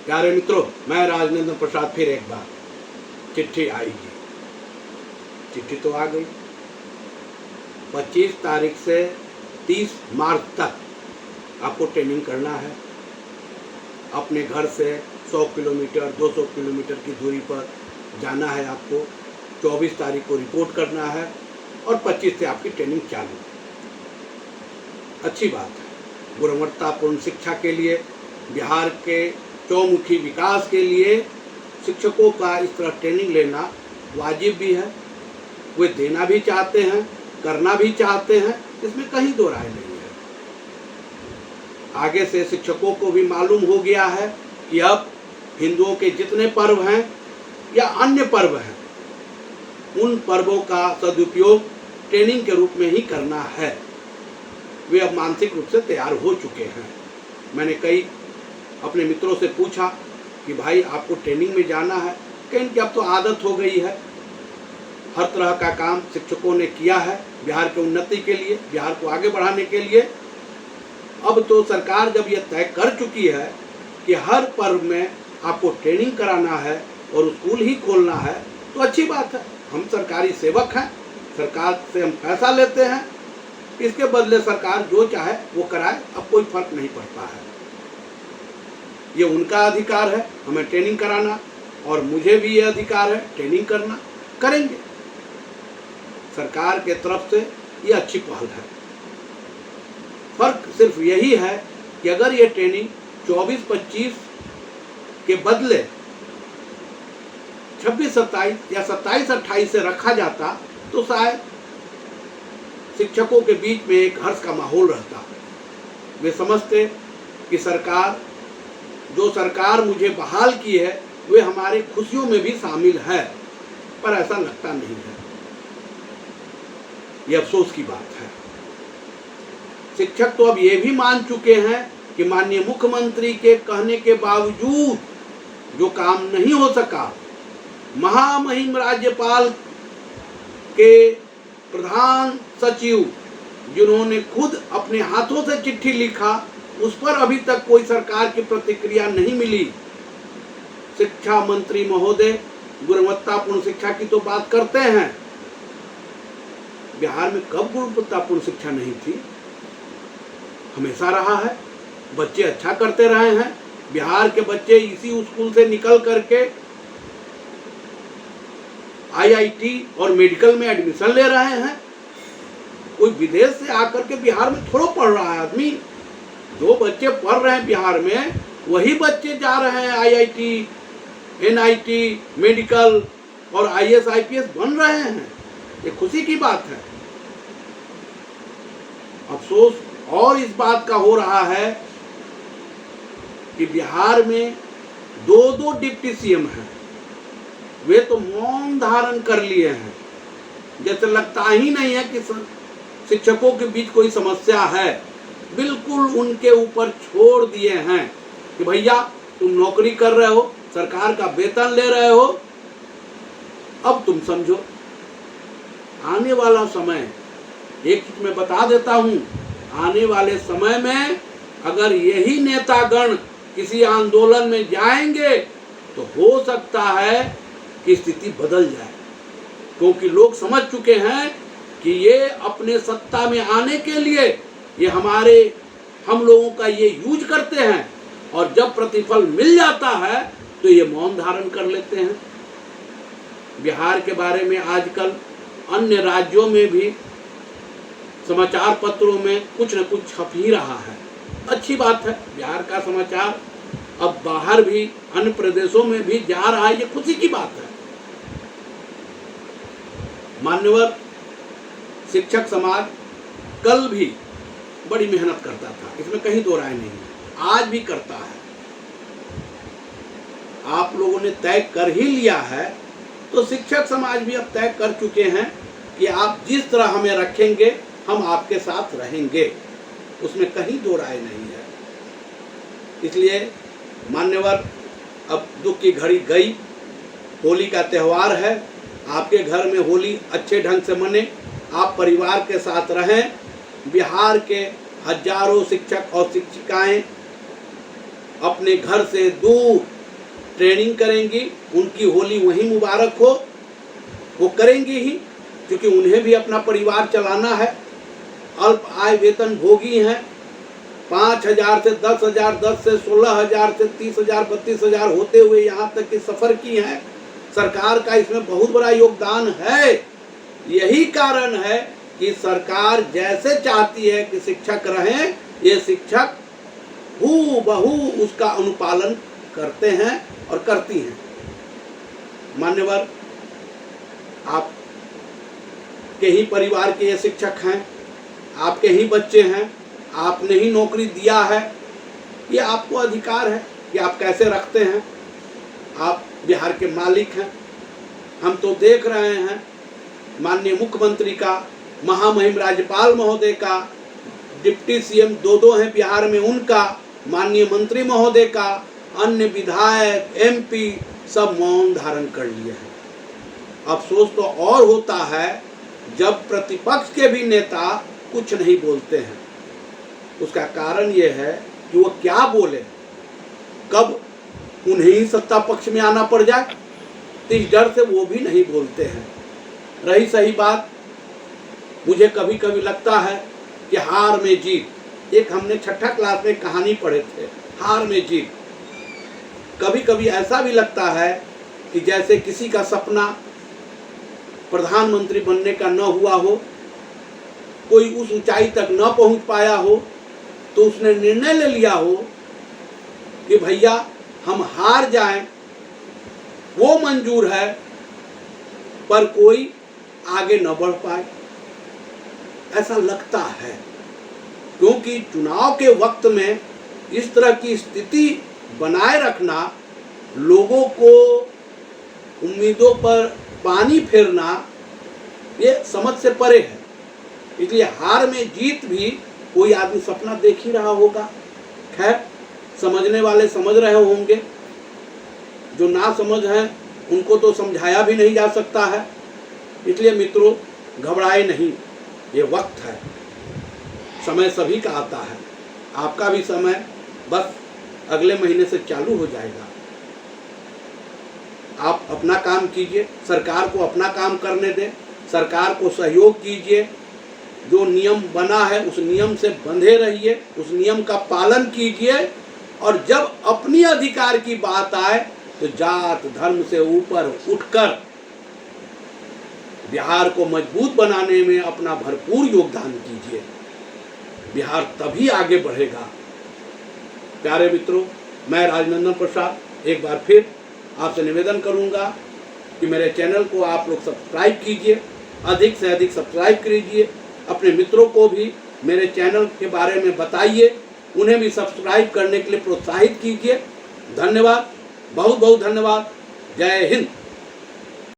प्यारे मित्रों, मैं राजनंदन प्रसाद फिर एक बार, चिट्ठी आएगी, चिट्ठी तो आ गई। 25 तारीख से 30 मार्च तक आपको ट्रेनिंग करना है। अपने घर से 100 किलोमीटर 200 किलोमीटर की दूरी पर जाना है आपको। 24 तारीख को रिपोर्ट करना है और 25 से आपकी ट्रेनिंग चालू। अच्छी बात है। गुणवत्तापूर्ण शिक्षा के लिए, बिहार के चौमुखी विकास के लिए शिक्षकों का इस तरह ट्रेनिंग लेना वाजिब भी है। वे देना भी चाहते हैं, करना भी चाहते हैं, इसमें कहीं दो राय नहीं है। आगे से शिक्षकों को भी मालूम हो गया है कि अब हिंदुओं के जितने पर्व हैं या अन्य पर्व हैं, उन पर्वों का सदुपयोग ट्रेनिंग के रूप में ही करना है। वे अब मानसिक रूप से तैयार हो चुके हैं। मैंने कई अपने मित्रों से पूछा कि भाई आपको ट्रेनिंग में जाना है, कहीं कि अब तो आदत हो गई है। हर तरह का काम शिक्षकों ने किया है बिहार के उन्नति के लिए, बिहार को आगे बढ़ाने के लिए। अब तो सरकार जब यह तय कर चुकी है कि हर पर्व में आपको ट्रेनिंग कराना है और स्कूल ही खोलना है, तो अच्छी बात है। हम सरकारी सेवक हैं, सरकार से हम पैसा लेते हैं, इसके बदले सरकार जो चाहे वो कराए, अब कोई फर्क नहीं पड़ता है। ये उनका अधिकार है हमें ट्रेनिंग कराना, और मुझे भी ये अधिकार है ट्रेनिंग करना। करेंगे। सरकार के तरफ से ये अच्छी पहल है। फर्क सिर्फ यही है कि अगर ये ट्रेनिंग 24-25 के बदले 26-27 या 27-28 से रखा जाता तो शायद शिक्षकों के बीच में एक हर्ष का माहौल रहता। वे समझते कि जो सरकार मुझे बहाल की है वे हमारी खुशियों में भी शामिल है, पर ऐसा लगता नहीं है। ये अफसोस की बात है। शिक्षक तो अब ये भी मान चुके हैं कि माननीय मुख्यमंत्री के कहने के बावजूद जो काम नहीं हो सका, महामहिम राज्यपाल के प्रधान सचिव जिन्होंने खुद अपने हाथों से चिट्ठी लिखा, उस पर अभी तक कोई सरकार की प्रतिक्रिया नहीं मिली। शिक्षा मंत्री महोदय गुणवत्तापूर्ण शिक्षा की तो बात करते हैं। बिहार में कब गुणवत्तापूर्ण शिक्षा नहीं थी? हमेशा रहा है। बच्चे अच्छा करते रहे हैं। बिहार के बच्चे इसी स्कूल से निकल करके IIT और मेडिकल में एडमिशन ले रहे हैं। कोई विदेश से आकर के बिहार में थोड़ा पढ़ रहा है आदमी। जो बच्चे पढ़ रहे हैं बिहार में, वही बच्चे जा रहे हैं IIT, NIT, मेडिकल और IAS IPS बन रहे हैं। ये खुशी की बात है। अफसोस और इस बात का हो रहा है कि बिहार में 2 डिप्टी CM हैं। वे तो मौन धारण कर लिए हैं, जैसे लगता ही नहीं है कि शिक्षकों के बीच कोई समस्या है। बिल्कुल उनके ऊपर छोड़ दिए हैं कि भैया तुम नौकरी कर रहे हो, सरकार का वेतन ले रहे हो, अब तुम समझो। आने वाला समय, एक चीज मैं बता देता हूं, आने वाले समय में अगर यही नेतागण किसी आंदोलन में जाएंगे तो हो सकता है कि स्थिति बदल जाए, क्योंकि लोग समझ चुके हैं कि ये अपने सत्ता में आने के लिए ये हम लोगों का ये यूज करते हैं, और जब प्रतिफल मिल जाता है तो ये मौन धारण कर लेते हैं। बिहार के बारे में आजकल अन्य राज्यों में भी समाचार पत्रों में कुछ न कुछ छप ही रहा है। अच्छी बात है। बिहार का समाचार अब बाहर भी, अन्य प्रदेशों में भी जा रहा है, ये खुशी की बात है। मान्यवर शिक्षक समाज कल भी बड़ी मेहनत करता था, इसमें कहीं दो राय नहीं है। आज भी करता है। आप लोगों ने तय कर ही लिया है, तो शिक्षक समाज भी अब तय कर चुके हैं कि आप जिस तरह हमें रखेंगे हम आपके साथ रहेंगे, उसमें कहीं दो राय नहीं है। इसलिए मान्यवर, अब दुख की घड़ी गई। होली का त्यौहार है। आपके घर में होली अच्छे ढंग से मने, आप परिवार के साथ रहें। बिहार के हजारों शिक्षक और शिक्षिकाएं अपने घर से दूर ट्रेनिंग करेंगी, उनकी होली वहीं मुबारक हो, वो करेंगी ही, क्योंकि उन्हें भी अपना परिवार चलाना है। अल्प आय वेतन भोगी हैं, 5,000 से 10,000, 10 से 16,000 से 30,000, 32,000 होते हुए यहाँ तक कि सफ़र की हैं। सरकार का इसमें बहुत बड़ा योगदान है। यही कारण है कि सरकार जैसे चाहती है कि शिक्षक रहें, ये शिक्षक हूबहू उसका अनुपालन करते हैं और करती हैं। मान्यवर, आप के ही परिवार के ये शिक्षक हैं, आपके ही बच्चे हैं, आपने ही नौकरी दिया है, ये आपको अधिकार है कि आप कैसे रखते हैं। आप बिहार के मालिक हैं। हम तो देख रहे हैं माननीय मुख्यमंत्री का, महामहिम राज्यपाल महोदय का, डिप्टी सीएम दो हैं बिहार में उनका, माननीय मंत्री महोदय का, अन्य विधायक, एमपी सब मौन धारण कर लिए हैं। अफसोस तो और होता है जब प्रतिपक्ष के भी नेता कुछ नहीं बोलते हैं। उसका कारण ये है कि वो क्या बोले, कब उन्हें ही सत्ता पक्ष में आना पड़ जाए, तो इस डर से वो भी नहीं बोलते हैं। रही सही बात, मुझे कभी कभी लगता है कि हार में जीत, एक हमने 6ठी क्लास में कहानी पढ़े थे, हार में जीत। कभी कभी ऐसा भी लगता है कि जैसे किसी का सपना प्रधानमंत्री बनने का न हुआ हो, कोई उस ऊंचाई तक न पहुंच पाया हो, तो उसने निर्णय ले लिया हो कि भैया हम हार जाएं, वो मंजूर है, पर कोई आगे न बढ़ पाए। ऐसा लगता है, क्योंकि चुनाव के वक्त में इस तरह की स्थिति बनाए रखना, लोगों को उम्मीदों पर पानी फेरना, ये समझ से परे है। इसलिए हार में जीत भी कोई आदमी सपना देख ही रहा होगा। खैर, समझने वाले समझ रहे होंगे, जो ना समझ हैं उनको तो समझाया भी नहीं जा सकता है। इसलिए मित्रों, घबराए नहीं, ये वक्त है, समय सभी का आता है। आपका भी समय बस अगले महीने से चालू हो जाएगा। आप अपना काम कीजिए, सरकार को अपना काम करने दें, सरकार को सहयोग कीजिए, जो नियम बना है उस नियम से बंधे रहिए, उस नियम का पालन कीजिए, और जब अपनी अधिकार की बात आए तो जात धर्म से ऊपर उठकर बिहार को मजबूत बनाने में अपना भरपूर योगदान कीजिए। बिहार तभी आगे बढ़ेगा। प्यारे मित्रों, मैं राजनंदन प्रसाद एक बार फिर आपसे निवेदन करूंगा कि मेरे चैनल को आप लोग सब्सक्राइब कीजिए, अधिक से अधिक सब्सक्राइब कीजिए, अपने मित्रों को भी मेरे चैनल के बारे में बताइए, उन्हें भी सब्सक्राइब करने के लिए प्रोत्साहित कीजिए। धन्यवाद, बहुत बहुत धन्यवाद। जय हिंद।